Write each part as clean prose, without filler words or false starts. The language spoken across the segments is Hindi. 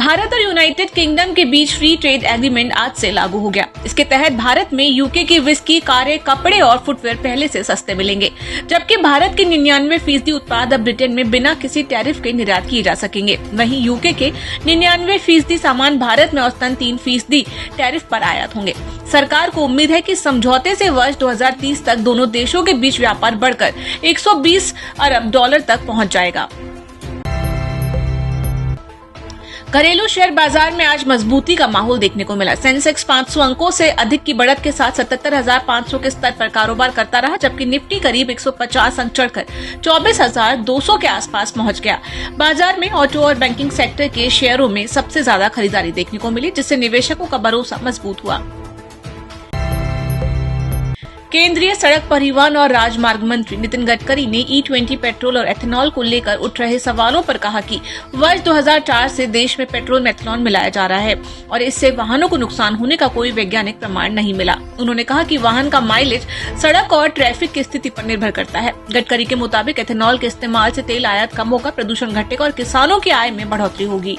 भारत और यूनाइटेड किंगडम के बीच फ्री ट्रेड एग्रीमेंट आज से लागू हो गया। इसके तहत भारत में यूके की विस्की, कारें, कपड़े और फुटवेयर पहले से सस्ते मिलेंगे, जबकि भारत के 99% उत्पाद अब ब्रिटेन में बिना किसी टैरिफ के निर्यात किए जा सकेंगे। वहीं यूके के 99% सामान भारत में औसतन 3% टैरिफ पर आयात होंगे। सरकार को उम्मीद है कि समझौते से वर्ष 2030 तक दोनों देशों के बीच व्यापार बढ़कर $120 अरब तक पहुंच जाएगा। घरेलू शेयर बाजार में आज मजबूती का माहौल देखने को मिला। सेंसेक्स 500 अंकों से अधिक की बढ़त के साथ 77,500 के स्तर पर कारोबार करता रहा, जबकि निफ्टी करीब 150 अंक चढ़कर 24,200 के आसपास पहुंच गया। बाजार में ऑटो और बैंकिंग सेक्टर के शेयरों में सबसे ज्यादा खरीदारी देखने को मिली, जिससे निवेशकों का भरोसा मजबूत हुआ। केंद्रीय सड़क परिवहन और राजमार्ग मंत्री नितिन गडकरी ने E20 पेट्रोल और एथेनॉल को लेकर उठ रहे सवालों पर कहा कि वर्ष 2004 से देश में पेट्रोल में एथेनॉल मिलाया जा रहा है और इससे वाहनों को नुकसान होने का कोई वैज्ञानिक प्रमाण नहीं मिला। उन्होंने कहा कि वाहन का माइलेज सड़क और ट्रैफिक की स्थिति पर निर्भर करता है। गडकरी के मुताबिक एथेनॉल के इस्तेमाल से तेल आयात कम होगा, प्रदूषण घटेगा और किसानों की आय में बढ़ोतरी होगी।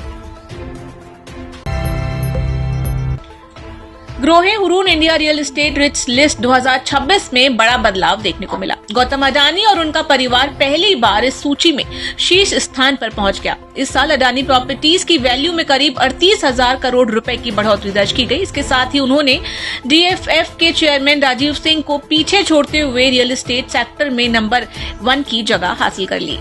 Grohe Hurun India real estate rich list 2026 में बड़ा बदलाव देखने को मिला। गौतम अडानी और उनका परिवार पहली बार इस सूची में शीर्ष स्थान पर पहुंच गया। इस साल अडानी प्रॉपर्टीज की वैल्यू में करीब 38,000 करोड़ रुपए की बढ़ोतरी दर्ज की गई। इसके साथ ही उन्होंने DFF के चेयरमैन राजीव सिंह को पीछे छोड़ते हुए रियल एस्टेट सेक्टर में नंबर 1 की जगह हासिल कर ली।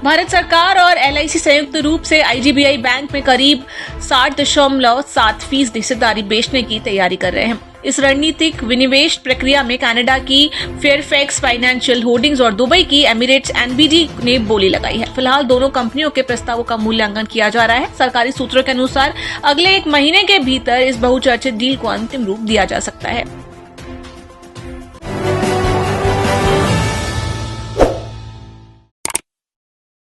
भारत सरकार और LIC संयुक्त रूप से IGBI बैंक में करीब 60.7% हिस्सेदारी बेचने की तैयारी कर रहे हैं। इस रणनीतिक विनिवेश प्रक्रिया में कनाडा की फेयरफैक्स फाइनेंशियल होल्डिंग्स और दुबई की एमिरेट्स NBD ने बोली लगाई है। फिलहाल दोनों कंपनियों के प्रस्तावों का मूल्यांकन किया जा रहा है। सरकारी सूत्रों के अनुसार अगले 1 महीने के भीतर इस बहुचर्चित डील को अंतिम रूप दिया जा सकता है।